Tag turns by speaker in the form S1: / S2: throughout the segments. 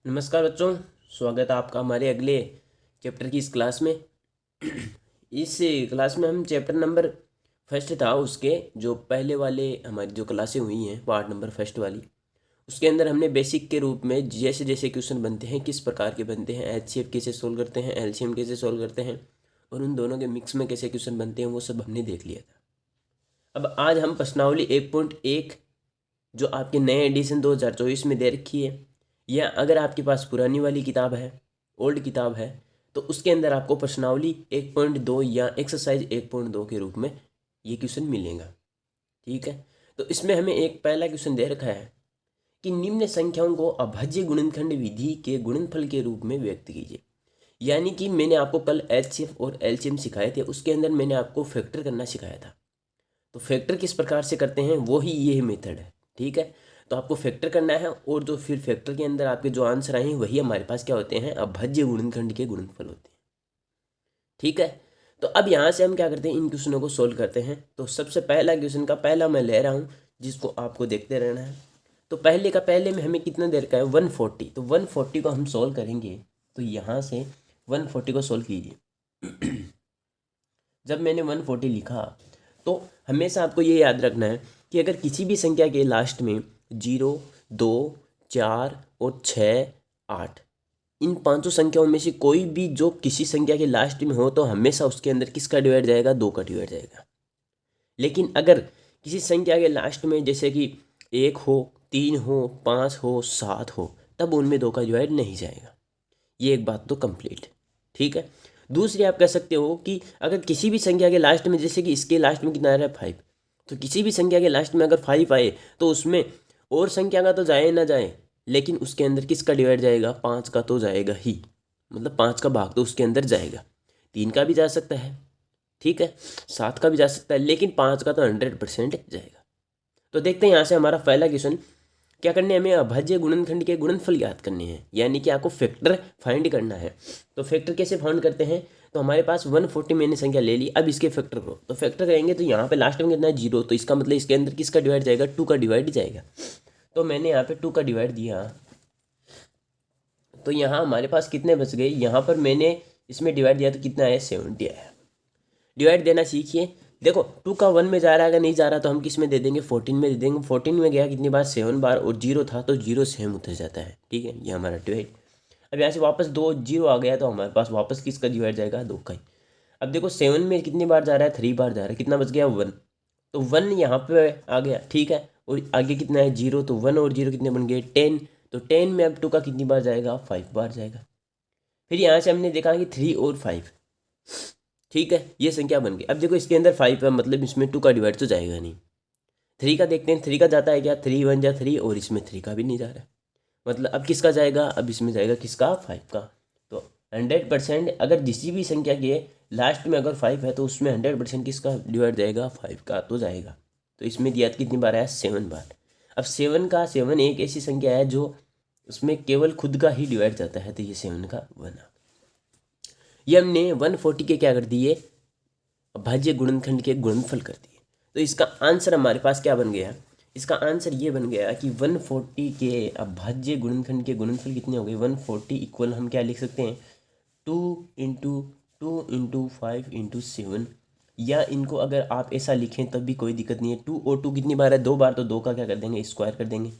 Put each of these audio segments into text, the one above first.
S1: नमस्कार बच्चों। स्वागत है आपका हमारे अगले चैप्टर की इस क्लास में। इस क्लास में हम चैप्टर नंबर फर्स्ट था, उसके जो पहले वाले हमारी जो क्लासें हुई हैं पार्ट नंबर फर्स्ट वाली, उसके अंदर हमने बेसिक के रूप में जैसे जैसे क्वेश्चन बनते हैं, किस प्रकार के बनते हैं, एचसीएफ कैसे सोल्व करते हैं, एलसीएम कैसे सोल्व करते हैं और उन दोनों के मिक्स में कैसे क्वेश्चन बनते हैं, वो सब हमने देख लिया था। अब आज हम प्रश्नावली 1.1 जो आपके नए एडिशन 2024 में दे रखी है, या अगर आपके पास पुरानी वाली किताब है, ओल्ड किताब है, तो उसके अंदर आपको प्रश्नावली 1.2 या एक्सरसाइज 1.2 के रूप में ये क्वेश्चन मिलेगा। ठीक है, तो इसमें हमें एक पहला क्वेश्चन दे रखा है कि निम्न संख्याओं को अभाज्य गुणनखंड विधि के गुणनफल के रूप में व्यक्त कीजिए। यानी कि मैंने आपको कल एचसीएफ और एलसीएम सिखाए थे, उसके अंदर मैंने आपको फैक्टर करना सिखाया था। तो फैक्टर किस प्रकार से करते हैं वो ही ये मेथड है। ठीक है, तो आपको फैक्टर करना है और जो फिर फैक्टर के अंदर आपके जो आंसर आए हैं वही हमारे पास क्या होते हैं, अभाज्य गुणनखंड के गुणनफल होते हैं। ठीक है, तो अब यहाँ से हम क्या करते हैं, इन क्वेश्चनों को सोल्व करते हैं। तो सबसे पहला क्वेश्चन का पहला मैं ले रहा हूँ, जिसको आपको देखते रहना है। तो पहले में हमें कितना दे रखा है, 140। तो 140 को हम सोल्व करेंगे। तो यहाँ से 140 को सोल्व कीजिए। जब मैंने 140 लिखा तो हमेशा आपको ये याद रखना है कि अगर किसी भी संख्या के लास्ट में 0, 2, 4 और 6, 8, इन पांचों संख्याओं में से कोई भी जो किसी संख्या के लास्ट में हो तो हमेशा उसके अंदर किसका डिवाइड जाएगा, 2 का डिवाइड जाएगा। लेकिन अगर किसी संख्या के लास्ट में जैसे कि 1 हो, 3 हो, 5 हो, 7 हो, तब उनमें 2 का डिवाइड नहीं जाएगा। ये एक बात तो कंप्लीट। ठीक है, दूसरी आप कह सकते हो कि अगर किसी भी संख्या के लास्ट में, जैसे कि इसके लास्ट में कितना आ रहा है 5, तो किसी भी संख्या के लास्ट में अगर 5 आए तो उसमें और संख्या का तो जाए ना जाए, लेकिन उसके अंदर किसका डिवाइड जाएगा, 5 का तो जाएगा ही। मतलब 5 का भाग तो उसके अंदर जाएगा। 3 का भी जा सकता है, ठीक है, 7 का भी जा सकता है, लेकिन 5 का तो 100% जाएगा। तो देखते हैं यहाँ से हमारा पहला क्वेश्चन क्या करने हैं, हमें अभाज्य गुणनखंड के गुणनफल ज्ञात करने हैं, यानी कि आपको फैक्टर फाइंड करना है। तो फैक्टर कैसे फाइंड करते हैं, तो हमारे पास 140 मैंने संख्या ले ली, अब इसके फैक्टर करो। तो फैक्टर करेंगे तो यहाँ पे लास्ट में कितना है, 0, तो इसका मतलब इसके अंदर किसका डिवाइड जाएगा, 2 का डिवाइड जाएगा। तो मैंने यहाँ पे 2 का डिवाइड दिया, तो यहाँ हमारे पास कितने बच गए, यहाँ पर मैंने इसमें डिवाइड दिया तो कितना है, 70 आया। डिवाइड देना सीखिए। देखो 2 का 1 में जा रहा है, अगर नहीं जा रहा तो हम किस में दे देंगे, 14 में दे देंगे। 14 में गया कितनी बार, 7 बार, और 0 था तो 0 सेम उतर जाता है। ठीक है, ये हमारा डिवाइड। अब यहाँ से वापस 2 0 आ गया तो हमारे पास वापस किसका डिवाइड जाएगा, 2 का ही। अब देखो 7 में कितनी बार जा रहा है, 3 बार जा रहा है, कितना बच गया, 1। तो 1 यहाँ पे आ गया, ठीक है, और आगे कितना है, 0, तो 1 और 0 कितने बन गए, 10। तो 10 में अब 2 का कितनी बार जाएगा, 5 बार जाएगा। फिर यहाँ से हमने देखा कि 3 और 5, ठीक है, ये संख्या बन गई। अब देखो इसके अंदर 5 है, मतलब इसमें 2 का डिवाइड तो जाएगा नहीं। 3 का देखते हैं, 3 का जाता है क्या, 3 1 जा 3, और इसमें 3 का भी नहीं जा रहा है। मतलब अब किसका जाएगा, अब इसमें जाएगा किसका, 5 का। तो 100% अगर किसी भी संख्या के लास्ट में अगर 5 है तो उसमें 100% किसका डिवाइड जाएगा, 5 का तो जाएगा। तो इसमें दिया कितनी बार है, 7 बार। अब 7 एक ऐसी संख्या है जो उसमें केवल खुद का ही डिवाइड जाता है, तो ये 7 का 1। ये हमने 140 के क्या कर दिए, अभाज्य गुणनखंड के गुणनफल कर दिए। तो इसका आंसर हमारे पास क्या बन गया, इसका आंसर ये बन गया कि 140 के अभाज्य गुणनखंड के गुणनफल कितने हो गए, 140 इक्वल हम क्या लिख सकते हैं, 2 × 2 × 5 × 7। या इनको अगर आप ऐसा लिखें तब भी कोई दिक्कत नहीं है। 2 और 2 कितनी बार है, 2 बार, तो 2 का क्या कर देंगे, स्क्वायर कर देंगे,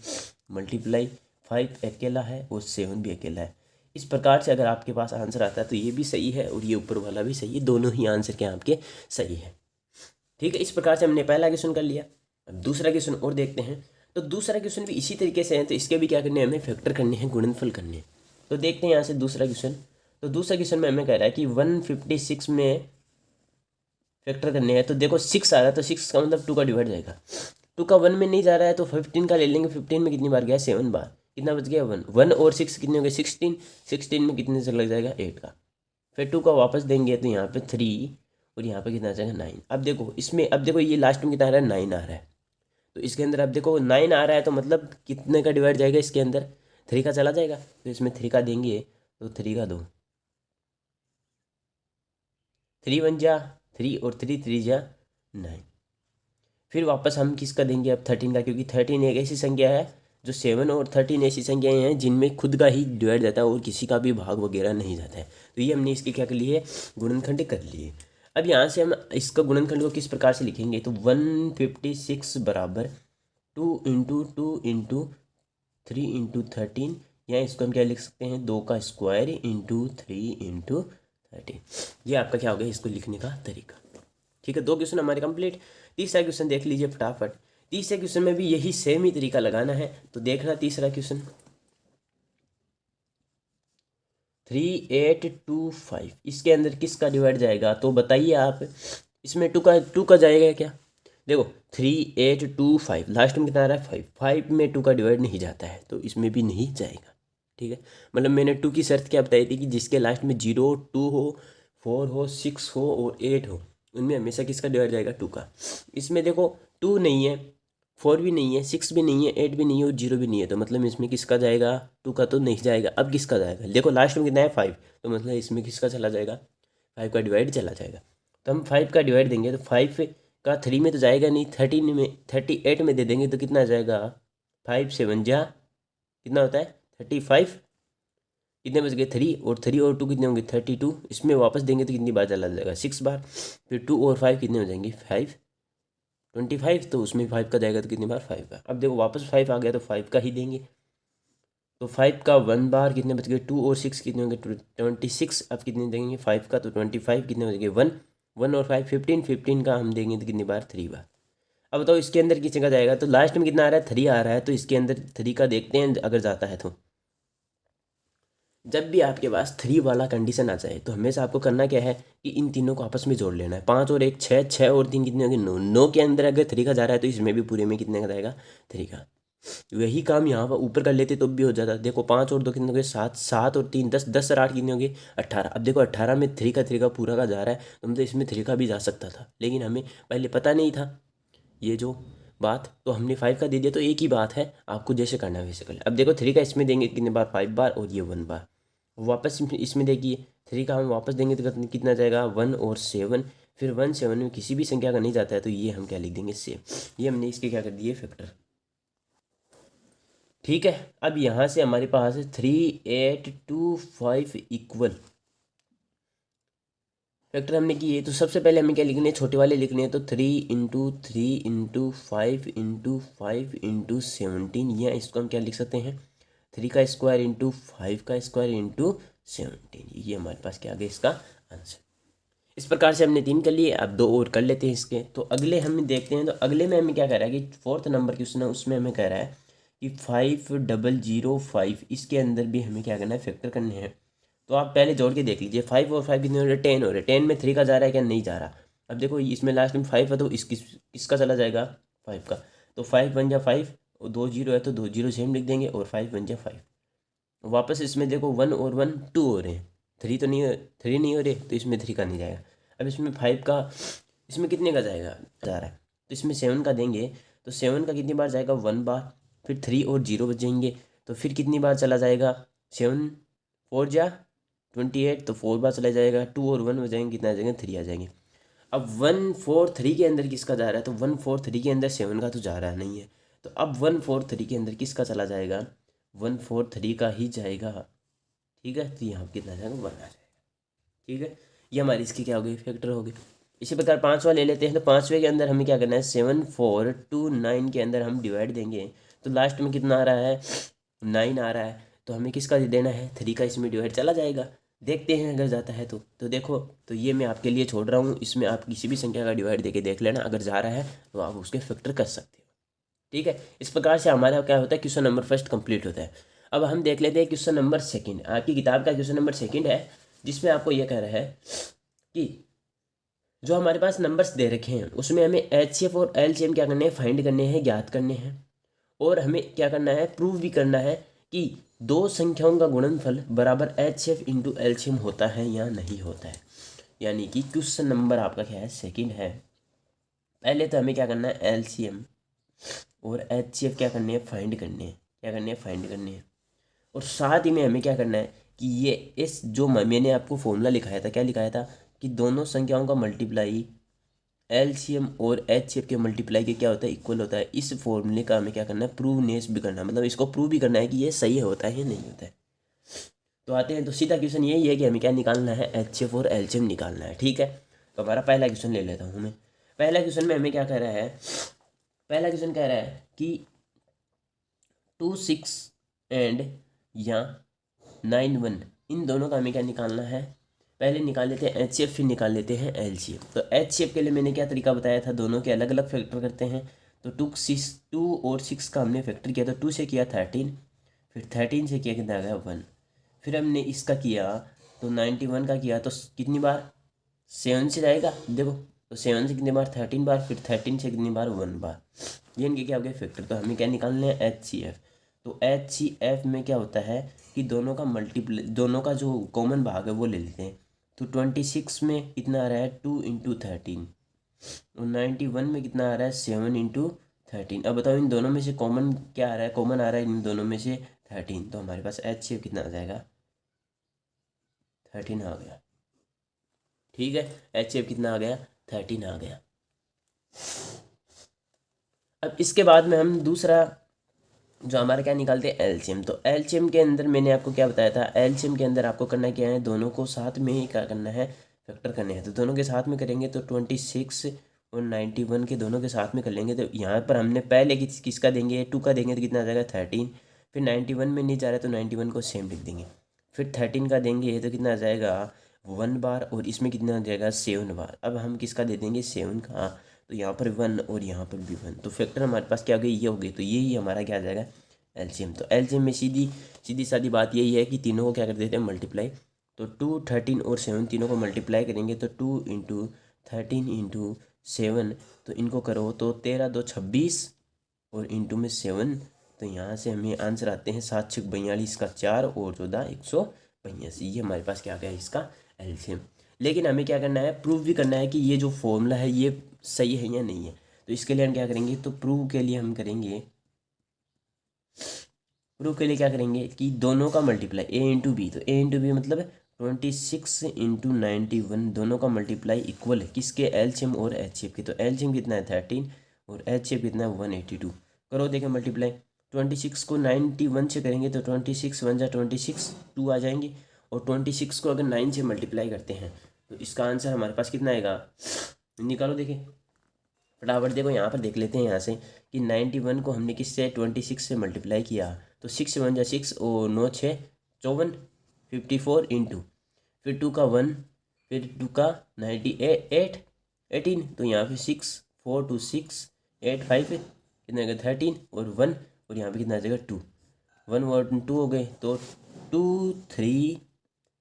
S1: मल्टीप्लाई 5 अकेला है और 7 भी अकेला है। इस प्रकार से अगर आपके पास आंसर आता है तो ये भी सही है और ये ऊपर वाला भी सही है, दोनों ही आंसर के आपके सही है। ठीक है, इस प्रकार से हमने पहला क्वेश्चन कर लिया। अब दूसरा क्वेश्चन और देखते हैं। तो दूसरा क्वेश्चन भी इसी तरीके से है, तो इसके भी क्या करने हैं, हमें फैक्टर करने हैं, गुणनफल करने हैं। तो देखते हैं यहाँ से दूसरा क्वेश्चन। तो दूसरा क्वेश्चन में हमें कह रहा है कि 156 में फैक्टर करने हैं। तो देखो 6 आ रहा है, तो 6 का मतलब 2 का डिवाइड जाएगा। 2 का 1 में नहीं जा रहा है तो 15 का ले लेंगे। 15 में कितनी बार गया, 7 बार, कितना बच गया, 1। 1 और 6 कितने हो गए, 16। 16 में कितने से लग जाएगा, 8 का। फिर 2 का वापस देंगे तो यहाँ पे 3, और यहाँ पे कितना आ जाएगा, 9। अब देखो इसमें, अब देखो ये लास्ट में कितना आ रहा है, 9 आ रहा है। तो इसके अंदर अब देखो 9 आ रहा है तो मतलब कितने का डिवाइड जाएगा, इसके अंदर 3 का चला जाएगा। तो इसमें 3 का देंगे तो 3 का 2, 3 1 जा 3 और 3 3 जा 9। फिर वापस हम किसका देंगे अब, 13 का, क्योंकि 13 एक ऐसी संख्या है जो 7 और 13 ऐसी संख्याएं हैं जिनमें खुद का ही डिवाइड जाता है और किसी का भी भाग वगैरह नहीं जाता है। तो ये हमने इसके क्या कर लिए, गुणनखंड कर लिए। अब यहाँ से हम इसका गुणनखंड को किस प्रकार से लिखेंगे, तो 156 बराबर 2 × 2 × 3 × 13, या इसको हम क्या लिख सकते हैं, 2 का स्क्वायर इंटू 3 × 13। ये आपका क्या हो गया इसको लिखने का तरीका। ठीक है, 2 क्वेश्चन हमारे कंप्लीट। तीसरा क्वेश्चन देख लीजिए फटाफट। तीसरे क्वेश्चन में भी यही सेम ही तरीका लगाना है। तो देखना तीसरा क्वेश्चन 3825, इसके अंदर किसका डिवाइड जाएगा, तो बताइए आप। इसमें टू का जाएगा क्या, देखो 3825 लास्ट में कितना आ रहा है 5, 5 में 2 का डिवाइड नहीं जाता है तो इसमें भी नहीं जाएगा। ठीक है, मतलब मैंने 2 की शर्त क्या बताई थी कि जिसके लास्ट में 0, 2 हो, 4 हो, 6 हो और 8 हो, उनमें हमेशा किसका डिवाइड जाएगा 2 का। इसमें देखो 2 नहीं है, 4 भी नहीं है, 6 भी नहीं है, 8 भी नहीं है और 0 भी नहीं है, तो मतलब इसमें किसका जाएगा, 2 का तो नहीं जाएगा। अब किसका जाएगा, देखो लास्ट में कितना है 5, तो मतलब इसमें किसका चला जाएगा, 5 का डिवाइड चला जाएगा। तो हम 5 का डिवाइड देंगे तो 5 का 3 में तो जाएगा नहीं, 13 में 38 में दे देंगे तो कितना आ जाएगा, 5 7 जा कितना होता है 35, कितने बच गए 3, और 3 और 2 कितने होंगे 32, इसमें वापस देंगे तो कितनी बार चला जाएगा 6 बार, फिर 2 और 5 कितने हो जाएंगे 5, 25, तो उसमें 5 का जाएगा तो कितनी बार 5 बार। अब देखो वापस 5 आ गया तो 5 का ही देंगे, तो 5 का 1 बार कितने बच गए 2 और 6 कितने होंगे 26। अब कितने देंगे 5 का, तो 25 कितने बच गए 1, 1 और 5 15, 15 का हम देंगे तो कितनी बार 3 बार। अब बताओ इसके अंदर किस जगह जाएगा, तो लास्ट में कितना आ रहा है 3 आ रहा है, तो इसके अंदर 3 का देखते हैं अगर जाता है तो। जब भी आपके पास 3 वाला कंडीशन आ जाए तो हमेशा आपको करना क्या है कि इन तीनों को आपस में जोड़ लेना है। 5 और 1 6, 6 और 3 कितने होंगे 9, 9 के अंदर अगर 3 का जा रहा है तो इसमें भी पूरे में कितने का जाएगा 3 का। वही काम यहाँ पर ऊपर कर लेते तो भी हो जाता। देखो 5 और 2 कितने हो गए 7, 7 और 3 10, 10 और 8 कितने हो गए 18। अब देखो 18 में 3 का पूरा का जा रहा है तो मतलब इसमें 3 का भी जा सकता था, लेकिन हमें पहले पता नहीं था ये जो बात, तो हमने 5 का दे दिया। तो एक ही बात है, आपको जैसे करना है वैसे कर ले। अब देखो 3 का इसमें देंगे कितने बार 5 बार, और ये 1 बार। वापस इसमें देखिए 3 का हम वापस देंगे तो कितना जाएगा 1 और 7, फिर 1 7 में किसी भी संख्या का नहीं जाता है तो ये हम क्या लिख देंगे सेम। ये हमने इसके क्या कर दिए फैक्टर। ठीक है, अब यहाँ से हमारे पास 3825 इक्वल फैक्टर हमने किए। तो सबसे पहले हमें क्या लिखने हैं, छोटे वाले लिखने हैं। तो 3 × 3 × 5 × 5 × 17, या इसको हम क्या लिख सकते हैं 3 का स्क्वायर इंटू 5 का स्क्वायर इंटू 17। ये हमारे पास क्या आ गया इसका आंसर। इस प्रकार से हमने 3 कर लिए, अब 2 और कर लेते हैं इसके। तो अगले हम देखते हैं, तो अगले में हमें क्या कह रहा है कि 4th नंबर क्वेश्चन है उसमें हमें कह रहा है कि 5005, इसके अंदर भी हमें क्या करना है फैक्टर करने हैं। तो आप पहले जोड़ के देख लीजिए, 5 और 5 कितने हो रहे 10 हो रहे, 10 में 3 का जा रहा है क्या नहीं जा रहा। अब देखो इसमें लास्ट में 5 है तो इसका चला जाएगा 5 का, तो 5 बन जा 5, और 2 0 है तो 2 0 सेम लिख देंगे, और 5 बन जा 5। वापस इसमें देखो 1 और 1 2 हो रहे हैं, 3 तो नहीं, 3 नहीं हो रहे तो इसमें 3 का नहीं जाएगा। अब इसमें 5 का, इसमें कितने का जाएगा जा रहा है, तो इसमें 7 का देंगे, तो 7 का कितनी बार जाएगा 1 बार, फिर 3 और 0 बच जाएंगे, तो फिर कितनी बार चला जाएगा 7 4 जा 28, तो 4 बार चला जाएगा, 2 और 1 हो जाएंगे कितना आ जाएगा 3 आ जाएंगे। अब 1 4 3 के अंदर किसका जा रहा है, तो 1 4 3 के अंदर 7 का तो जा रहा नहीं है, तो अब 1 4 3 के अंदर किसका चला जाएगा 1 4 3 का ही जाएगा। ठीक है, तो यहाँ कितना जाएगा 1 आ जाएगा। ठीक है, ये हमारी इसकी क्या हो गई फैक्टर हो गई। इसी प्रकार 5वां ले लेते हैं। तो 5वें के अंदर हमें क्या करना है 7 4 2 9 के अंदर हम डिवाइड देंगे, तो लास्ट में कितना आ रहा है 9 आ रहा है, तो हमें किसका देना है 3 का, इसमें डिवाइड चला जाएगा। देखते हैं अगर जाता है तो देखो, तो ये मैं आपके लिए छोड़ रहा हूँ, इसमें आप किसी भी संख्या का डिवाइड देके देख लेना, अगर जा रहा है तो आप उसके फैक्टर कर सकते हो। ठीक है, इस प्रकार से हमारा क्या होता है क्वेश्चन नंबर फर्स्ट कंप्लीट होता है। अब हम देख लेते हैं क्वेश्चन नंबर सेकंड। आपकी किताब का क्वेश्चन नंबर सेकंड है, जिसमें आपको यह कह रहा है कि जो हमारे पास नंबर्स दे रखे हैं उसमें हमें एचसीएफ और एलसीएम क्या करने हैं फाइंड करने हैं, ज्ञात करने हैं, और हमें क्या करना है प्रूव भी करना है कि दो संख्याओं का गुणनफल बराबर एचसीएफ इंटू एलसीएम होता है या नहीं होता है। यानी कि क्वेश्चन नंबर आपका क्या है सेकंड है। पहले तो हमें क्या करना है एलसीएम और एचसीएफ क्या करने हैं फाइंड करने हैं, क्या करने हैं फाइंड करने हैं, और साथ ही में हमें क्या करना है कि ये इस जो मैंने आपको फॉर्मूला लिखाया था, क्या लिखाया था कि दोनों संख्याओं का मल्टीप्लाई एलसीएम और एचसीएफ के मल्टीप्लाई के क्या होता है, इक्वल होता है। इस फॉर्मूले का हमें क्या करना है, प्रूवनेस भी करना है, मतलब इसको प्रूव भी करना है कि ये सही होता है या नहीं होता है। तो आते हैं, तो सीधा क्वेश्चन यही है कि हमें क्या निकालना है, एचसीएफ और एलसीएम निकालना है। ठीक है, तो हमारा पहला क्वेश्चन ले लेता हूँ मैं। पहला क्वेश्चन में हमें क्या कह रहा है, पहला क्वेश्चन कह रहा है कि 2 6 एंड या 9 1 इन दोनों का हमें क्या निकालना है। पहले निकाल लेते हैं एचसीएफ, फिर निकाल लेते हैं एलसीएम। तो एचसीएफ के लिए मैंने क्या तरीका बताया था, दोनों के अलग अलग फैक्टर करते हैं। तो 2 और 6 का हमने फैक्टर किया, तो 2 से किया 13, फिर 13 से किया कितना आ गया 1, फिर हमने इसका किया तो 91 का किया तो कितनी बार 7 से जाएगा, देखो तो 7 से कितनी बार 13 बार, फिर 13 से कितनी बार 1 बार, ये इनके क्या हो गए फैक्टर। तो हमें क्या निकालने हैं, एचसीएफ। तो एचसीएफ में क्या होता है कि दोनों का मल्टीप्लाई, दोनों का जो कॉमन भाग है वो ले लेते हैं। तो 26 में कितना आ रहा है 2 इंटू 13, और 91 में कितना आ रहा है 7 इंटू 13। अब बताओ इन दोनों में से कॉमन क्या आ रहा है, कॉमन आ रहा है इन दोनों में से 13, तो हमारे पास एचसीएफ कितना आ जाएगा 13 आ गया। ठीक है, एचसीएफ कितना आ गया 13 आ गया। अब इसके बाद में हम दूसरा जो हमारा क्या निकालते हैं, एलसीएम। तो एलसीएम के अंदर मैंने आपको क्या बताया था, एलसीएम के अंदर आपको करना क्या है, दोनों को साथ में ही क्या करना है, फैक्टर करने हैं। तो दोनों के साथ में करेंगे तो 26 और 91 के दोनों के साथ में कर लेंगे। तो यहाँ पर हमने पहले किसका देंगे, 2 का देंगे तो कितना आ जाएगा 13, फिर 91 में नहीं जा रहा है तो 91 को सेम लिख देंगे, फिर 13 का देंगे तो कितना आ जाएगा 1 बार, और इसमें कितना आ जाएगा 7 बार। अब हम किसका दे देंगे 7 का, तो यहाँ पर 1 और यहाँ पर भी 1, तो फैक्टर हमारे पास क्या हो गई, ये हो गई। तो यही हमारा क्या आ जाएगा एलसीएम। तो एलसीएम में सीधी सीधी सादी बात यही है कि तीनों को क्या कर देते हैं मल्टीप्लाई। तो 2 13 और 7 तीनों को मल्टीप्लाई करेंगे तो 2 इंटू 13 इंटू 7, तो इनको करो तो 13 2 26 और इंटू में 7, तो यहाँ से हमें आंसर आते हैं 7 6 42 का 4 और 14 182। ये हमारे पास क्या गया इसका एलसीएम। लेकिन हमें क्या करना है, प्रूव भी करना है कि ये जो फॉर्मूला है ये सही है या नहीं है। तो इसके लिए हम क्या करेंगे, तो प्रूव के लिए हम करेंगे, प्रूव के लिए क्या करेंगे कि दोनों का मल्टीप्लाई ए इंटू बी, तो ए इंटू बी मतलब 26 इंटू 91 दोनों का मल्टीप्लाई इक्वल है किसके, एलसीएम और एचसीएफ के। तो एलसीएम कितना है 13 और एचसीएफ कितना है 182। करो देखें मल्टीप्लाई, 26 को 91 से करेंगे तो 26 1 जा 26 2 आ जाएंगे, और 26 को अगर 9 से मल्टीप्लाई करते हैं तो इसका आंसर हमारे पास कितना आएगा, निकालो देखें फटाफट। देखो यहाँ पर देख लेते हैं यहाँ से कि 91 को हमने किससे 26 से मल्टीप्लाई किया, तो 6 1 जा 6 और 9 6 54 54 इंटू फिर 2 का 1 फिर 2 का 98 18, तो यहाँ पे 6 4 2 6 8 5 कितना आएगा 13 और 1, और यहाँ पे कितना आ जाएगा 2 1 और 2 हो गए, तो 2 3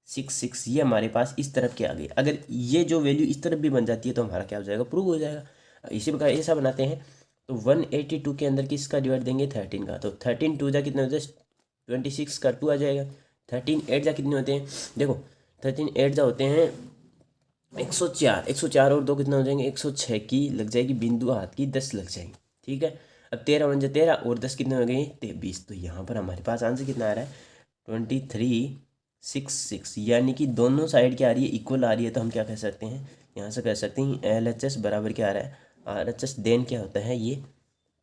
S1: 6 6 ये हमारे पास इस तरफ के आ गए। अगर ये जो वैल्यू इस तरफ भी बन जाती है तो हमारा क्या हो जाएगा, प्रूव हो जाएगा। इसी प्रकार ऐसा बनाते हैं, तो 182 के अंदर किसका डिवाइड देंगे 13 का, तो 13 2 जा कितने होते हैं 26 का 2 आ जाएगा, 13 8 जा कितने होते हैं, देखो 13 8 जा होते हैं 104, 104 और 2 कितना हो जाएंगे 106 की लग जाएगी बिंदु हाथ की 10 लग जाएंगी। ठीक है, अब 13 1 जा 13 और 10 कितने हो गए 23, तो यहाँ पर हमारे पास आंसर कितना आ रहा है 23 6 6, यानी कि दोनों साइड क्या आ रही है इक्वल आ रही है। तो हम क्या कह सकते हैं, यहाँ से कह सकते हैं LHS बराबर क्या आ रहा है RHS, देन क्या होता है ये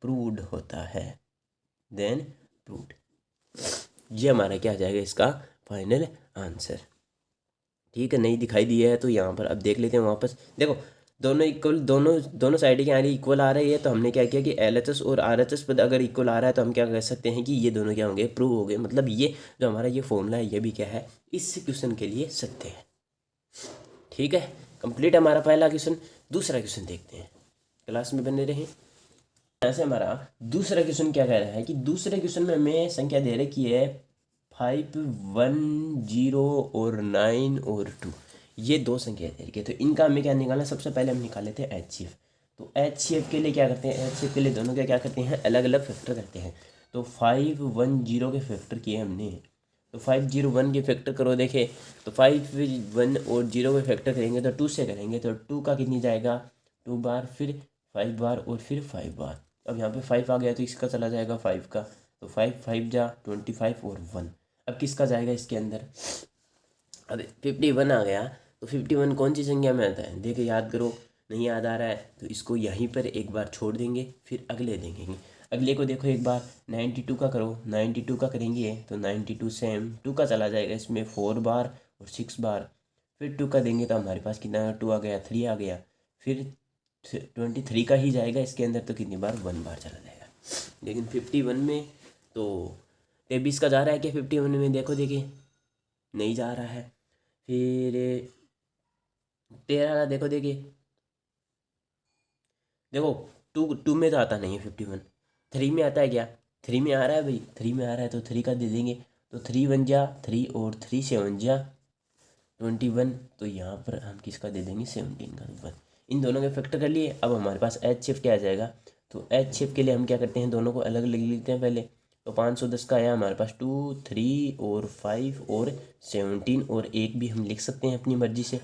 S1: प्रूव्ड होता है, देन प्रूव्ड। ये हमारा क्या आ जाएगा इसका फाइनल आंसर। ठीक है, नहीं दिखाई दिया है तो यहाँ पर अब देख लेते हैं वापस। देखो दोनों इक्वल, दोनों साइड की आ रही इक्वल आ रही है, तो हमने क्या किया कि LHS और RHS पर अगर इक्वल आ रहा है तो हम क्या कह सकते हैं कि ये दोनों क्या होंगे प्रूव हो गए। मतलब ये जो हमारा ये फॉर्मूला है ये भी क्या है इस क्वेश्चन के लिए सत्य है। ठीक है, कंप्लीट हमारा पहला क्वेश्चन। दूसरा क्वेश्चन देखते हैं, क्लास में बने रहें। यहाँ से हमारा दूसरा क्वेश्चन क्या कह रहा है कि दूसरे क्वेश्चन में हमें संख्या दे रखी है 5 1 0 और 9 और 2, ये दो संख्या दे रखी है। तो इनका हमें क्या निकालना है, सबसे पहले हम निकाल लेते हैं HCF। तो HCF के लिए क्या करते हैं, HCF के लिए दोनों के क्या करते हैं अलग अलग फैक्टर करते हैं। तो 5 1 0 के फैक्टर किए हमने, तो 5 0 1 के फैक्टर करो देखे, तो 5 1 और 0 के फैक्टर करेंगे तो 2 से करेंगे, तो 2 का कितनी जाएगा 2 बार, फिर 5 बार और फिर 5 बार। अब यहाँ पे 5 आ गया तो इसका चला जाएगा 5 का, तो 5 5 जा 25 और 1। अब किसका जाएगा इसके अंदर, अब 51 आ गया, तो 51 कौन सी संख्या में आता है, देखिए याद करो नहीं याद आ रहा है तो इसको यहीं पर एक बार छोड़ देंगे, फिर अगले देखेंगे। अगले को देखो एक बार 92 का करो, 92 का करेंगे तो 92 सेम 2 का चला जाएगा इसमें 4 बार और 6 बार, फिर 2 का देंगे तो हमारे पास कितना 2 आ गया, 3 आ गया, फिर 23 का ही जाएगा इसके अंदर तो कितनी बार 1 बार चला जाएगा। लेकिन 51 में तो 23 का जा रहा है क्या 51 में, देखो देखिए नहीं जा रहा है। फिर 13 का देखो देखिए, देखो टू में तो आता नहीं है 51, 3 में आता है क्या, 3 में आ रहा है भाई, 3 में आ रहा है तो 3 का दे देंगे तो 3 1 जा 3 और 3 7 जा 21, तो यहाँ पर हम किसका दे देंगे 17 का 1। इन दोनों के फैक्टर कर लिए। अब हमारे पास एच शेप क्या आ जाएगा, तो एच शेप के लिए हम क्या करते हैं दोनों को अलग लिख लेते हैं पहले। तो 510 का आया हमारे पास 2 3 और 5 और 17 और एक भी हम लिख सकते हैं अपनी मर्जी से।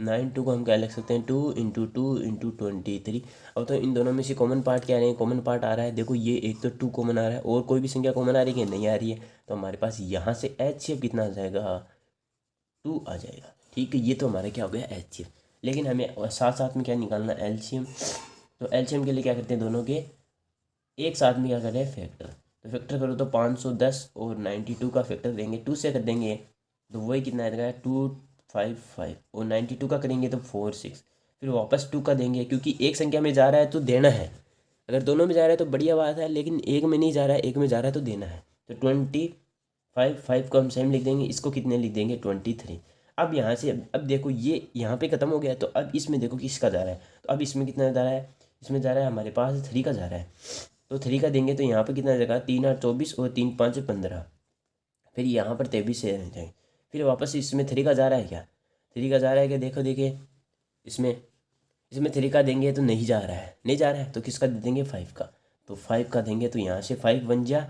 S1: 9 2 को हम क्या लिख सकते हैं 2 × 2 × 23। अब तो इन दोनों में से कॉमन पार्ट क्या आ रहे हैं, कॉमन पार्ट आ रहा है देखो ये एक तो 2 कॉमन आ रहा है, और कोई भी संख्या कॉमन आ रही है नहीं आ रही है, तो हमारे पास यहाँ से एच शेप कितना आ जाएगा 2 आ जाएगा। ठीक है, ये तो हमारा क्या हो गया एलसीएम। लेकिन हमें साथ साथ में क्या निकालना एलसीएम, तो एलसीएम के लिए क्या करते हैं दोनों के एक साथ में क्या कर रहे हैं फैक्टर। तो फैक्टर करो तो 510 और 92 का फैक्टर देंगे 2 से कर देंगे तो वही कितना आएगा 255, और 92 का करेंगे तो 46, फिर वापस 2 का देंगे क्योंकि एक संख्या में जा रहा है तो देना है। अगर दोनों में जा रहा है तो बढ़िया बात है, लेकिन एक में नहीं जा रहा है, एक में जा रहा है तो देना है। तो 25 को हम सेम लिख देंगे, इसको कितने लिख देंगे 23। अब यहाँ से अब देखो ये यहाँ पे ख़त्म हो गया, तो अब इसमें देखो किसका जा रहा है, तो अब इसमें कितना जा रहा है, इसमें जा रहा है हमारे पास 3 का जा रहा है, तो 3 का देंगे तो यहाँ पे कितना जाएगा 3 8 24 और 3 5 15, फिर यहाँ पर 23 से जाएंगे, फिर वापस इसमें 3 का जा रहा है क्या, 3 का जा रहा है क्या, देखो देखिए इसमें इसमें 3 का देंगे तो नहीं जा रहा है, नहीं जा रहा है तो किसका दे देंगे 5 का, तो 5 का देंगे तो यहाँ से 5 1 जा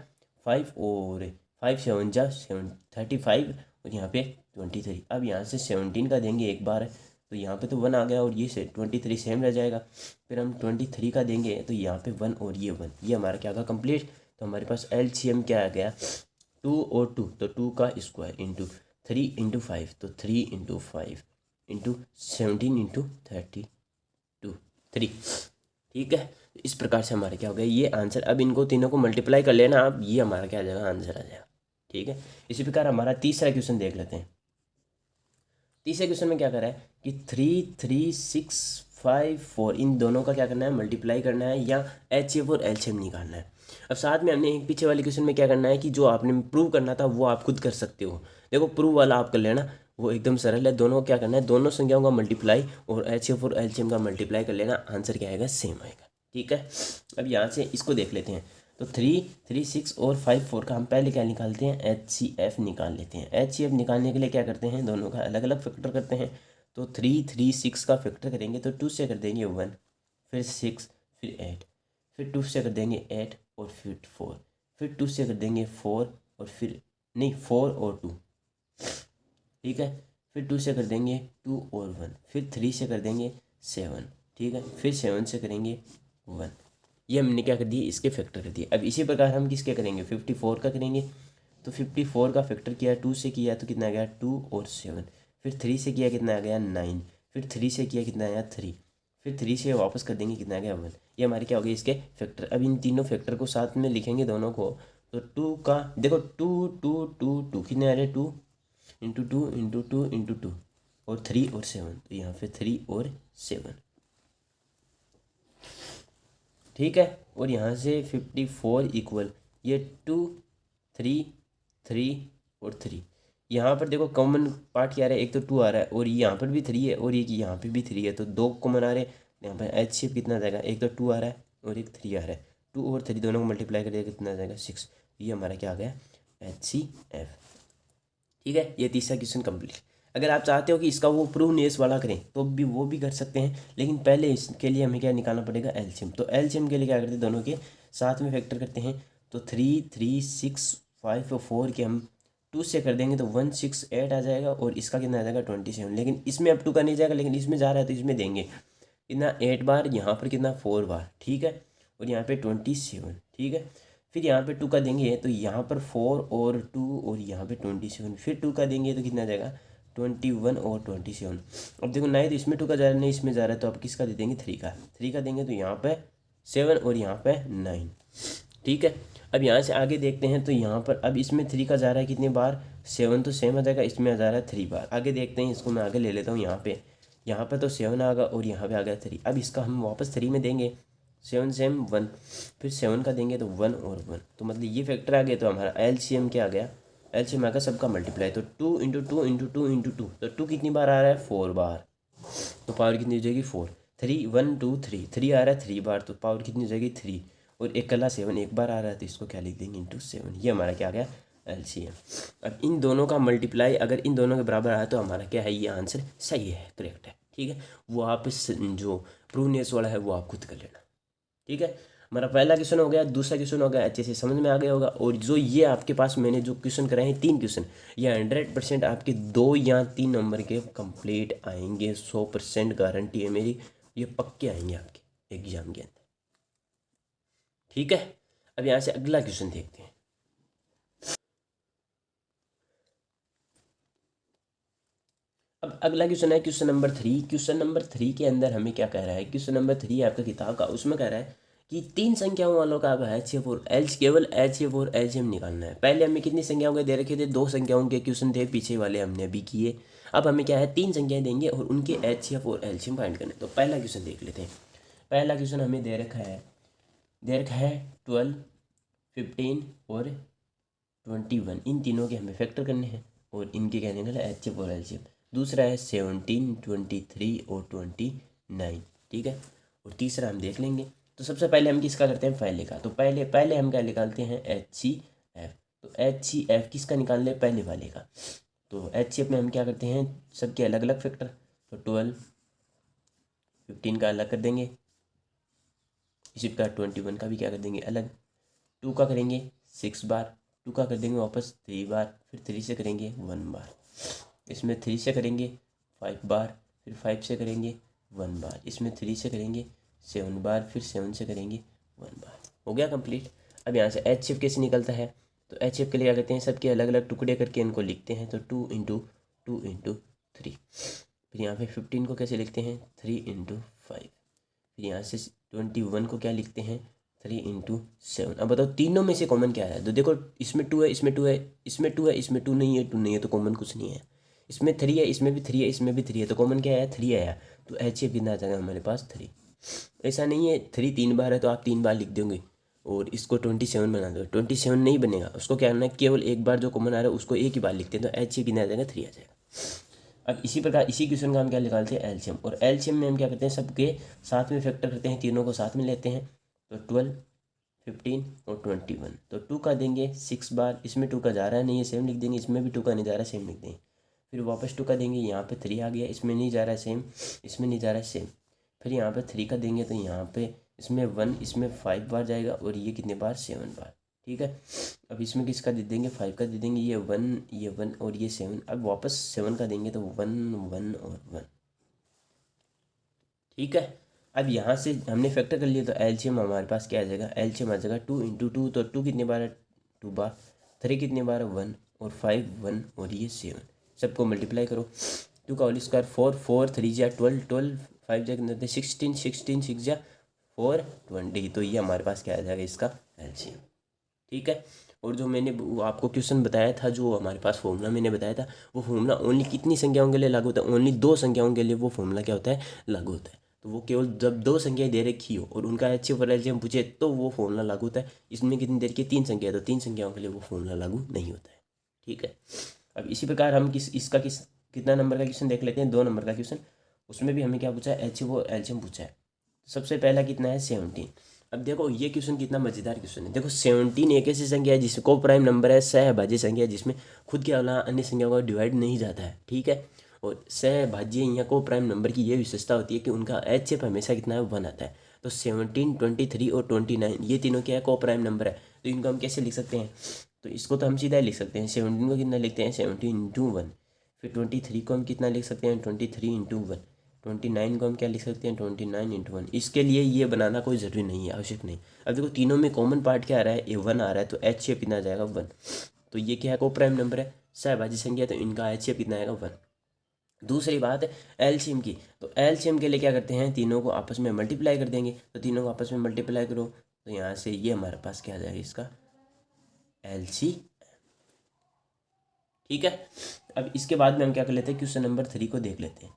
S1: 5 और 5 7 जा 35 और यहाँ पे 23। अब यहाँ से 17 का देंगे एक बार तो यहाँ पे तो 1 आ गया और ये से 23 सेम रह जाएगा। फिर हम 23 का देंगे तो यहाँ पे 1 और ये 1, ये हमारा क्या होगा कंप्लीट। तो हमारे पास एलसीएम क्या आ गया 2 और 2, तो 2 का स्क्वायर इंटू 3 × 5, तो 3 × 5 इंटू 17 × 3। ठीक है, इस प्रकार से हमारे क्या हो गया ये आंसर। अब इनको तीनों को मल्टीप्लाई कर लेना आप, ये हमारा क्या आ जाएगा आंसर आ जाएगा। ठीक है, इसी प्रकार हमारा तीसरा क्वेश्चन देख लेते हैं। तीसरे क्वेश्चन में क्या कर रहा है कि 3 3 6 5 4 इन दोनों का क्या करना है मल्टीप्लाई करना है या एचसीएफ और एलसीएम निकालना है। अब साथ में हमने एक पीछे वाले क्वेश्चन में क्या करना है कि जो आपने प्रूव करना था वो आप खुद कर सकते हो। देखो प्रूव वाला आप कर लेना, वो एकदम सरल है। दोनों को क्या करना है, दोनों संख्याओं का मल्टीप्लाई और एचसीएफ और एलसीएम का मल्टीप्लाई कर लेना, आंसर क्या आएगा सेम आएगा। ठीक है, अब यहाँ से इसको देख लेते हैं। तो 3 3 6 और 5 4 का हम पहले क्या निकालते हैं एचसीएफ निकाल लेते हैं। एचसीएफ निकालने के लिए क्या करते हैं दोनों का अलग अलग फैक्टर करते हैं। तो 3 3 6 का फैक्टर करेंगे तो 2 से कर देंगे 1, फिर 6, फिर 8, फिर 2 से कर देंगे 8 और फिर 4, फिर 2 से कर देंगे 4 और फिर नहीं 4 और 2। ठीक है, फिर 2 से कर देंगे 2 और 1, फिर 3 से कर देंगे 7। ठीक है, फिर 7 से करेंगे 1। ये हमने क्या कर दिए इसके फैक्टर कर दिए। अब इसी प्रकार हम किसके करेंगे 54 का करेंगे। तो 54 का फैक्टर किया 2 से किया तो कितना आ गया 2 और 7, फिर 3 से किया कितना आ गया 9, फिर 3 से किया कितना आया 3, फिर 3 से वापस कर देंगे कितना आ गया 1। ये हमारे क्या हो गए इसके फैक्टर। अब इन तीनों फैक्टर को साथ में लिखेंगे दोनों को। तो 2 का देखो 2 2 2 2 कितने आ रहे 2 × 2 × 2 × 2 और 3 और 7, तो यहाँ पे 3 और 7। ठीक है, और यहाँ से 54 इक्वल ये 2 3 3 और 3। यहाँ पर देखो कॉमन पार्ट क्या आ रहा है, एक तो 2 आ रहा है और यहाँ पर भी 3 है और एक यहाँ पे भी 3 है, तो 2 कॉमन आ रहे हैं। यहाँ पर एच शेप कितना आ जाएगा, एक तो 2 आ रहा है और एक 3 आ रहा है। 2 और 3 दोनों को मल्टीप्लाई करेगा कितना आ जाएगा 6। ये हमारा क्या आ गया HCF। ठीक है, ये तीसरा क्वेश्चन कंप्लीट। अगर आप चाहते हो कि इसका वो प्रूव नेस वाला करें तो भी वो भी कर सकते हैं, लेकिन पहले इसके लिए हमें क्या निकालना पड़ेगा एलसीएम। तो एलसीएम के लिए क्या करते हैं दोनों के साथ में फैक्टर करते हैं। तो 3 3 6 5 और 4 के हम 2 से कर देंगे तो 1 6 8 आ जाएगा और इसका कितना आ जाएगा 27। लेकिन इसमें अब 2 का नहीं जाएगा, लेकिन इसमें जा रहा है तो इसमें देंगे कितना 8 बार, यहाँ पर कितना 4 बार। ठीक है, और यहाँ पे 27। ठीक है, फिर यहाँ पे 2 का देंगे तो यहाँ पर 4 और 2 और यहाँ पे 27, फिर 2 का देंगे तो कितना आ जाएगा 21 और 27। अब देखो नहीं तो इसमें 2 का जा रहा है, नहीं इसमें जा रहा है, तो आप किसका दे देंगे 3 का। 3 का देंगे तो यहाँ पे 7 और यहाँ पे 9। ठीक है, अब यहाँ से आगे देखते हैं तो यहाँ पर अब इसमें 3 का जा रहा है कितनी बार, 7 तो सेम आ जाएगा, इसमें आ जा रहा है 3 बार। आगे देखते हैं, इसको मैं आगे ले लेता हूँ। यहाँ पे तो 7 आ गया और यहाँ पे आ गया 3। अब इसका हम वापस 3 में देंगे, 7 सेम 1, फिर 7 का देंगे तो 1 और 1, तो मतलब ये फैक्टर आ गया। तो हमारा LCM क्या आ गया, LCM आ गया सबका मल्टीप्लाई। तो 2 इंटू 2 इंटू 2 इंटू 2, तो 2 कितनी बार आ रहा है 4 बार, तो पावर कितनी हो जाएगी 4। 3 1 2 3, 3 आ रहा है 3 बार, तो पावर कितनी हो जाएगी 3। और एक कला 7 एक बार आ रहा है, तो इसको क्या लिख देंगे इंटू 7। ये हमारा क्या आ गया LCM। अब इन दोनों का मल्टीप्लाई अगर इन दोनों के बराबर आया तो हमारा क्या है, ये आंसर सही है, करेक्ट है। ठीक है, वो आप जो प्रूनेस वाला है वो आप खुद कर लेना। ठीक है, हमारा पहला क्वेश्चन हो गया, दूसरा क्वेश्चन हो गया, अच्छे से समझ में आ गया होगा। और जो ये आपके पास मैंने जो क्वेश्चन कराए हैं 3 क्वेश्चन, ये 100% आपके 2 या 3 नंबर के कंप्लीट आएंगे, 100% गारंटी है मेरी, ये पक्के आएंगे आपके एग्जाम के अंदर। ठीक है, अब यहाँ से अगला क्वेश्चन देखते हैं। अब अगला क्वेश्चन है क्वेश्चन नंबर 3। क्वेश्चन नंबर 3 के अंदर हमें क्या कह रहा है, क्वेश्चन नंबर 3 आपका किताब का, उसमें कह रहा है कि 3 संख्याओं वालों का HCF और केवल HCF और LCM निकालना है। पहले हमें कितनी संख्याओं के दे रखे थे, 2 संख्याओं के क्वेश्चन थे, पीछे वाले हमने अभी किए। अब हमें क्या है, 3 संख्याएं देंगे और उनके HCF और LCM फाइंड करने। तो पहला क्वेश्चन देख लेते हैं। पहला क्वेश्चन हमें दे रखा है 12, 15 और 21, इन तीनों के हमें फैक्टर करने हैं और इनके क्या निकला HCF और LCM। दूसरा है 17, 23 और 29। ठीक है, और तीसरा हम देख लेंगे। तो सबसे पहले हम किसका करते हैं, पहले का। तो पहले हम क्या निकालते हैं HCF। तो HCF किसका निकाल ले, पहले वाले का। तो HCF में हम क्या करते हैं, सबके अलग अलग फैक्टर। तो 12, 15 का अलग कर देंगे, इसी प्रकार 21 का भी क्या कर देंगे अलग। 2 का करेंगे 6 बार, 2 का कर देंगे वापस 3 बार, फिर 3 से करेंगे 1 बार। इसमें 3 से करेंगे 5 बार, फिर 5 से करेंगे 1 बार। इसमें 3 से करेंगे 7 बार, फिर 7 से करेंगे 1 बार। हो गया कंप्लीट। अब यहाँ से HCF कैसे निकलता है, तो HCF के लिए क्या करते हैं, सबके अलग अलग टुकड़े करके इनको लिखते हैं। तो 2 इंटू 2 इंटू 3। फिर यहाँ पे 15 को कैसे लिखते हैं, 3 इंटू 5। फिर यहाँ से 21 को क्या लिखते हैं, 3 इंटू 7। अब बताओ तीनों में से कॉमन क्या है। तो देखो इसमें 2 है, इसमें 2 है, इसमें 2 है, इसमें 2 नहीं है, 2 नहीं है, तो कॉमन कुछ नहीं है। इसमें 3 है, इसमें भी 3 है, इसमें भी 3 है, तो कॉमन क्या है 3 आया। तो HCF कितना आ जाएगा हमारे पास 3। ऐसा नहीं है 3 3 बार है तो आप 3 बार लिख दोगे और इसको 27 बना दो, 27 नहीं बनेगा। उसको क्या करना है, केवल एक बार जो कॉमन आ रहा है उसको एक ही बार लिखते हैं, तो HCF कितना आ जाएगा 3 आ जाएगा। अब इसी प्रकार इसी क्वेश्चन का हम क्या निकालते हैं LCM। और LCM में हम क्या करते हैं, सबके साथ में फैक्टर करते हैं, तीनों को साथ में लेते हैं। तो 12, 15 और 21। तो 2 का देंगे 6 बार, इसमें 2 का जा रहा है नहीं है, सेम लिख देंगे। इसमें भी 2 का नहीं जा रहा है, सेम लिख देंगे। फिर वापस 2 का देंगे, यहाँ पे 3 आ गया, इसमें नहीं जा रहा है सेम, इसमें नहीं जा रहा है सेम। फिर यहाँ पे 3 का देंगे तो यहाँ पे इसमें 1, इसमें 5 बार जाएगा और ये कितने बार 7 बार। ठीक है, अब इसमें किसका दे देंगे, 5 का दे देंगे, ये 1 और ये 7। अब वापस 7 का देंगे तो 1 1 और 1। ठीक है, अब यहाँ से हमने फैक्टर कर लिया तो LCM हमारे पास क्या आ जाएगा, LCM आ जाएगा 2 इंटू 2। तो 2 कितने बार है 2 बार, 3 कितने बार है 1 और 5 1 और ये 7। सबको मल्टीप्लाई करो, 2 का होल स्क्वायर 4, 4 3 जा 12, 12 5 जा कितने 16, 16 6 जा 4 20। तो ये हमारे पास क्या आ जाएगा इसका LCM। ठीक है, और जो मैंने वो आपको क्वेश्चन बताया था, जो हमारे पास फॉर्मूला मैंने बताया था, वो फॉर्मूला ओनली कितनी संख्याओं के लिए लागू होता है, ओनली 2 संख्याओं के लिए वो फॉर्मूला क्या होता है, लागू होता है। तो वो केवल जब 2 संख्याएं दे रखी हो और उनका HCF और LCM पूछे तो वो फॉर्मूला लागू होता है। इसमें कितनी देर की 3 संख्या है, तो 3 संख्याओं के लिए वो फॉर्मूला लागू नहीं होता है। ठीक है, अब इसी प्रकार हम कितना नंबर का क्वेश्चन देख लेते हैं, 2 नंबर का क्वेश्चन। उसमें भी हमें क्या पूछा है, HCF और LCM पूछा है। सबसे पहला कितना है 17। अब देखो ये क्वेश्चन कितना मज़ेदार क्वेश्चन है। देखो 17 एक ऐसी संख्या है जिसमें को प्राइम नंबर है, सहभाज्य संख्या है जिसमें खुद के अलावा अन्य संख्याओं का डिवाइड नहीं जाता है। ठीक है, और सहभाज्य या को प्राइम नंबर की ये विशेषता होती है कि उनका HCF हमेशा कितना है 1 आता है। तो 17, 23 और 29 ये तीनों क्या है, को प्राइम नंबर है। तो इनको हम कैसे लिख सकते हैं, तो इसको तो हम सीधा ही लिख सकते हैं। 17 को कितना लिखते हैं 17 इंटू 1। फिर 23 को हम कितना लिख सकते हैं 23 इंटू 1। 29 को हम क्या लिख सकते हैं 29 इंटू 1। इसके लिए ये बनाना कोई ज़रूरी नहीं है, आवश्यक नहीं। अब देखो तीनों में कॉमन पार्ट क्या आ रहा है, ये 1 आ रहा है, तो HCF कितना आ जाएगा 1। तो ये क्या है, को प्राइम नंबर है, सहभाज्य संख्या, तो इनका HCF कितना आएगा 1। दूसरी बात है एलसीएम की, तो एलसीएम के लिए क्या करते हैं, तीनों को आपस में मल्टीप्लाई कर देंगे। तो तीनों को आपस में मल्टीप्लाई करो तो यहाँ से ये हमारे पास क्या आ जाएगा इसका एलसी। ठीक है, अब इसके बाद में हम क्या कर लेते हैं, क्वेश्चन नंबर 3 को देख लेते हैं।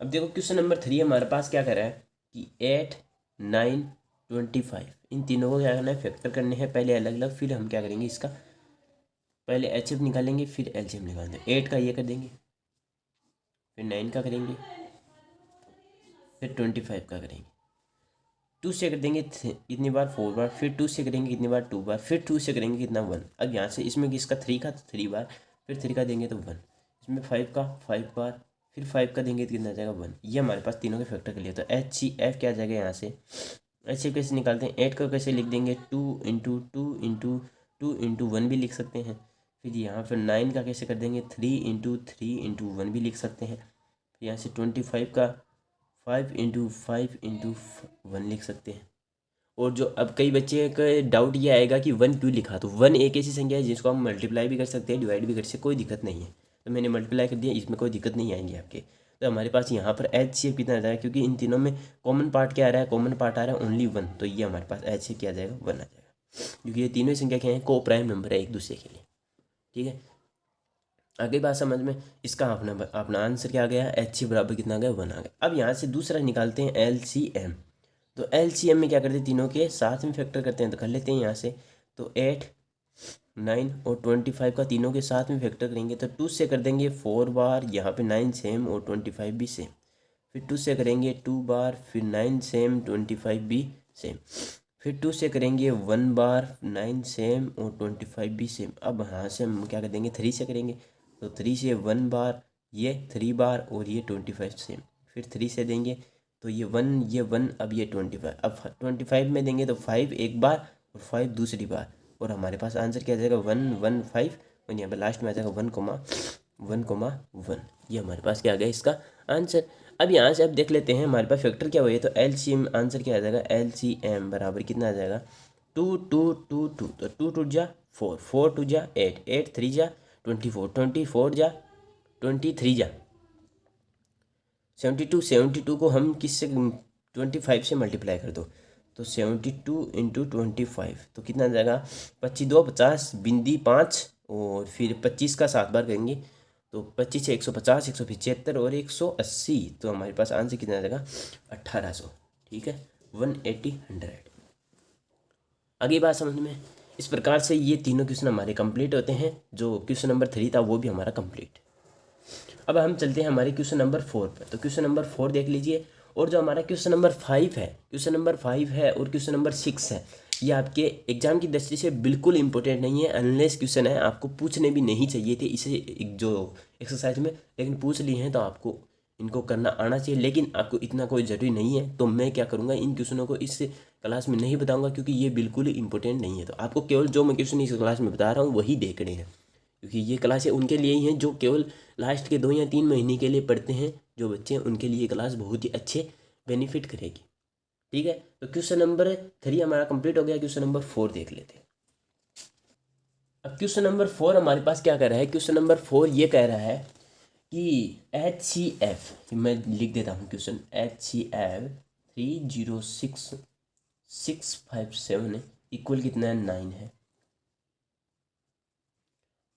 S1: अब देखो क्वेश्चन नंबर 3 हमारे पास क्या कर रहा है कि 8, 9, 25 इन तीनों को क्या करना है, फैक्टर करने हैं पहले अलग अलग, फिर हम क्या करेंगे इसका पहले एचएफ निकालेंगे फिर एलसीएम निकालेंगे। 8 का ये कर देंगे, फिर 9 का करेंगे, फिर 25 का करेंगे। 2 से कर देंगे इतनी बार 4 बार, फिर 2 से करेंगे इतनी बार 2 बार, फिर 2 से करेंगे कितना 1। अब यहाँ से इसमें किसका 3 का तो 3 बार, फिर 3 का देंगे तो 1। इसमें 5 का 5 बार, फिर 5 का देंगे तो कितना आ जाएगा 1। ये हमारे पास तीनों के फैक्टर के लिए। तो HCF क्या आ जाएगा यहाँ से, HCF कैसे निकालते हैं, 8 को कैसे लिख देंगे 2 इंटू 2 इंटू 2 इंटू 1 भी लिख सकते हैं। फिर यहाँ फिर 9 का कैसे कर देंगे 3 इंटू 3 इंटू 1 भी लिख सकते हैं। फिर यहाँ से 25 का 5 इंटू 5 इंटू 1 लिख सकते हैं। और जो अब कई बच्चे का डाउट ये आएगा कि 1 क्यों लिखा, तो 1 एक ऐसी संख्या है जिसको हम मल्टीप्लाई भी कर सकते हैं, डिवाइड भी कर सकते हैं, कोई दिक्कत नहीं है। तो मैंने मल्टीप्लाई कर दिया, इसमें कोई दिक्कत नहीं आएंगी आपके। तो हमारे पास यहाँ पर HCF कितना आ जाएगा, क्योंकि इन तीनों में कॉमन पार्ट क्या आ रहा है, कॉमन पार्ट आ रहा है ओनली 1। तो ये हमारे पास HCF क्या आ जाएगा 1 आ जाएगा, क्योंकि ये तीनों संख्या क्या है, को प्राइम नंबर है एक दूसरे के लिए। ठीक है, आगे बात समझ में। इसका अपना अपना आंसर क्या आ गया, HCF बराबर कितना आ गया 1 आ गया। अब यहाँ से दूसरा निकालते हैं LCM। तो LCM में क्या करते हैं, तीनों के साथ में फैक्टर करते हैं। तो कर लेते हैं यहाँ से, तो 8, 9 और 25 का तीनों के साथ में फैक्टर करेंगे तो 2 से कर देंगे 4 बार, यहाँ पे 9 सेम और 25 भी सेम। फिर 2 से करेंगे 2 बार, फिर 9 सेम 25 भी सेम। फिर 2 से करेंगे 1 बार, 9 सेम और 25 भी सेम। अब यहाँ से हम क्या कर देंगे 3 से करेंगे, तो 3 से 1 बार, ये 3 बार और ये 25 सेम। फिर 3 से देंगे तो ये 1 अब ये 25। अब 25 में देंगे तो 5 एक बार और 5 दूसरी बार, और हमारे पास आंसर क्या आ जाएगा 1, 1, 5 और यहाँ पर लास्ट में आ जाएगा 1,1,1। ये हमारे पास क्या आ गया इसका आंसर। अब यहाँ से अब देख लेते हैं हमारे पास फैक्टर क्या हुआ है। तो LCM आंसर क्या आ जाएगा, LCM बराबर कितना आ जाएगा 2, 2, 2, 2। तो 2 2 जा 4, 4 2 जा 8, 8 3 जा 24, 24 जा 23 जा 72। 72 को हम किससे 25 से मल्टीप्लाई कर दो, तो 72 इंटू 25 तो कितना आ जाएगा 25 2 50 बिंदी 5 और फिर 25 का 7 बार करेंगे तो 25 से 150, 175 और 180। तो हमारे पास आंसर कितना आ जाएगा 1800। ठीक है, 180, 100। आगे बात समझ में। इस प्रकार से ये तीनों क्वेश्चन हमारे कंप्लीट होते हैं। जो क्वेश्चन नंबर 3 था वो भी हमारा कंप्लीट। अब हम चलते हैं हमारे क्वेश्चन नंबर 4 पर। तो क्वेश्चन नंबर 4 देख लीजिए। और जो हमारा क्वेश्चन नंबर 5 है, क्वेश्चन नंबर 5 है और क्वेश्चन नंबर 6 है, ये आपके एग्जाम की दृष्टि से बिल्कुल इंपॉर्टेंट नहीं है। अनलेस क्वेश्चन है, आपको पूछने भी नहीं चाहिए थे इसे जो एक्सरसाइज में, लेकिन पूछ लिए हैं तो आपको इनको करना आना चाहिए। लेकिन आपको इतना कोई ज़रूरी नहीं है। तो मैं क्या करूँगा, इन क्वेश्चनों को इस क्लास में नहीं बताऊँगा, क्योंकि ये बिल्कुल ही इंपॉर्टेंट नहीं है। तो आपको केवल जो मैं क्वेश्चन इस क्लास में बता रहा हूँ वही देखने हैं, क्योंकि ये क्लासें उनके लिए ही हैं जो केवल लास्ट के 2 या 3 महीने के लिए पढ़ते हैं। जो बच्चे हैं उनके लिए ये क्लास बहुत ही अच्छे बेनिफिट करेगी। ठीक है, तो क्वेश्चन नंबर 3 हमारा कंप्लीट हो गया। क्वेश्चन नंबर 4 देख लेते हैं। अब क्वेश्चन नंबर 4 हमारे पास क्या कह रहा है, क्वेश्चन नंबर 4 ये कह रहा है कि HCF, मैं लिख देता हूँ क्वेश्चन, HCF 306657 इक्वल कितना है 9 है।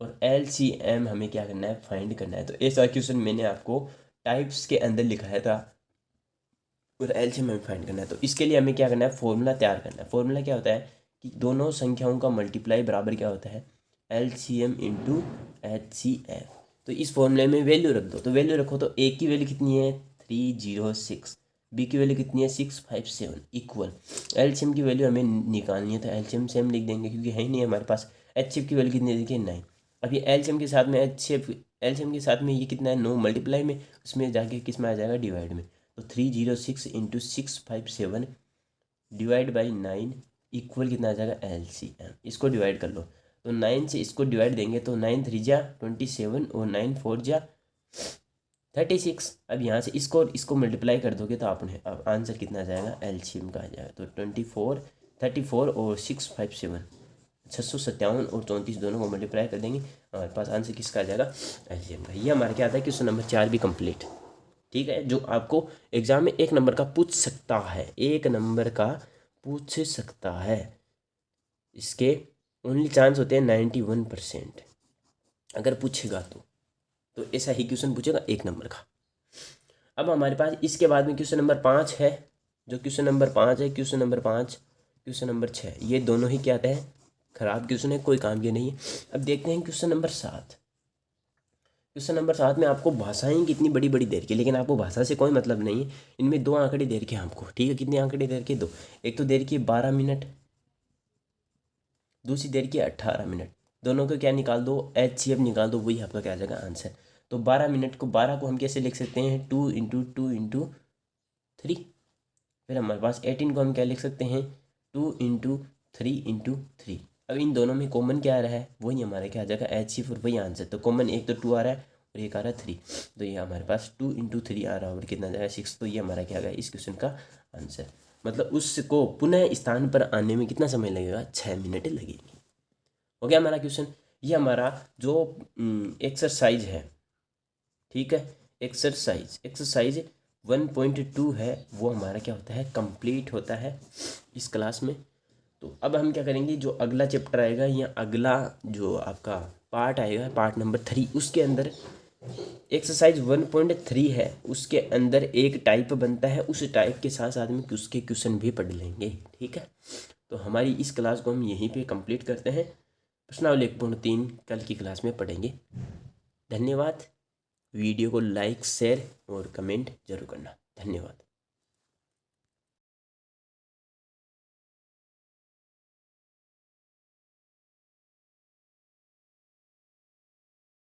S1: और LCM हमें क्या करना है, फाइंड करना है। तो ऐसा क्वेश्चन मैंने आपको टाइप्स के अंदर लिखाया था, और LCM हमें फाइंड करना है। तो इसके लिए हमें क्या करना है, फॉर्मूला तैयार करना है। फॉर्मूला क्या होता है कि दोनों संख्याओं का मल्टीप्लाई बराबर क्या होता है, LCM इंटू HCF। तो इस फॉर्मूले में वैल्यू रख दो। तो वैल्यू रखो तो A की वैल्यू कितनी है 306, B की वैल्यू कितनी है 657 इक्वल LCM की वैल्यू हमें निकालनी है। तो LCM सेम लिख देंगे क्योंकि है ही नहीं हमारे पास। HCF की वैल्यू कितनी देखिए 9। अब ये LCM के साथ में LCM के साथ में ये कितना है 9 मल्टीप्लाई में, उसमें जाके किस में आ जाएगा डिवाइड में। तो 306 इंटू 657 डिवाइड बाई 9 इक्वल कितना आ जाएगा LCM। इसको डिवाइड कर लो। तो 9 से इसको डिवाइड देंगे तो 9 3 जा 27 और 9 4 जा 36। अब यहाँ से इसको और इसको मल्टीप्लाई कर दोगे तो आपने अब आंसर कितना आ जाएगा, एलसीएम का आ जाएगा। तो 24, 34 और 657, 657 और 34 दोनों को मल्टीप्लाई कर देंगे, हमारे पास आंसर किसका आ जाएगा, एलसीएम का। ये हमारे क्या आता है, क्वेश्चन नंबर 4 भी कंप्लीट। ठीक है, जो आपको एग्जाम में 1 नंबर का पूछ सकता है, 1 नंबर का पूछ सकता है, इसके ओनली चांस होते हैं 91%, अगर पूछेगा तो ऐसा ही क्वेश्चन पूछेगा 1 नंबर का। अब हमारे पास इसके बाद में क्वेश्चन नंबर 5 है, जो क्वेश्चन नंबर 5 है, क्वेश्चन नंबर 5, क्वेश्चन नंबर 6, ये दोनों ही क्या है, खराब क्वेश्चन है, कोई काम के नहीं है। अब देखते हैं क्वेश्चन नंबर 7। क्वेश्चन नंबर 7 में आपको भाषाएं कितनी बड़ी बड़ी देर की, लेकिन आपको भाषा से कोई मतलब नहीं है, इनमें 2 आंकड़े देर के आपको। ठीक है, कितने आंकड़े देर के, 2। एक तो देर की 12 मिनट, दूसरी देर की 18 मिनट, दोनों को क्या निकाल दो, HCF निकाल दो, वही आपका क्या आ जाएगा आंसर। तो 12 मिनट को, 12 को हम कैसे लिख सकते हैं, 2 × 2 × 3। फिर हमारे पास 18 को हम क्या लिख सकते हैं, 2 × 3 × 3। अब इन दोनों में कॉमन क्या आ रहा है, वही हमारा क्या आ जाएगा, HCF और वही आंसर। तो कॉमन एक तो 2 आ रहा है और एक आ रहा है 3, तो ये हमारे पास 2 × 3 आ रहा है और कितना आ जाएगा 6। तो ये हमारा क्या आ गया इस क्वेश्चन का आंसर। मतलब उसको पुनः स्थान पर आने में कितना समय लगेगा, 6 मिनट लगेंगे। हो गया हमारा क्वेश्चन। ये हमारा जो एक्सरसाइज है, ठीक है, एक्सरसाइज 1.2 है, वो हमारा क्या होता है, कंप्लीट होता है इस क्लास में। तो अब हम क्या करेंगे, जो अगला चैप्टर आएगा या अगला जो आपका पार्ट आएगा, पार्ट नंबर 3, उसके अंदर एक्सरसाइज 1.3 है, उसके अंदर एक टाइप बनता है, उस टाइप के साथ साथ में उसके क्वेश्चन भी पढ़ लेंगे। ठीक है, तो हमारी इस क्लास को हम यहीं पे कंप्लीट करते हैं। प्रश्नावली 1.3 कल की क्लास में पढ़ेंगे। धन्यवाद। वीडियो को लाइक, शेयर और कमेंट जरूर करना। धन्यवाद।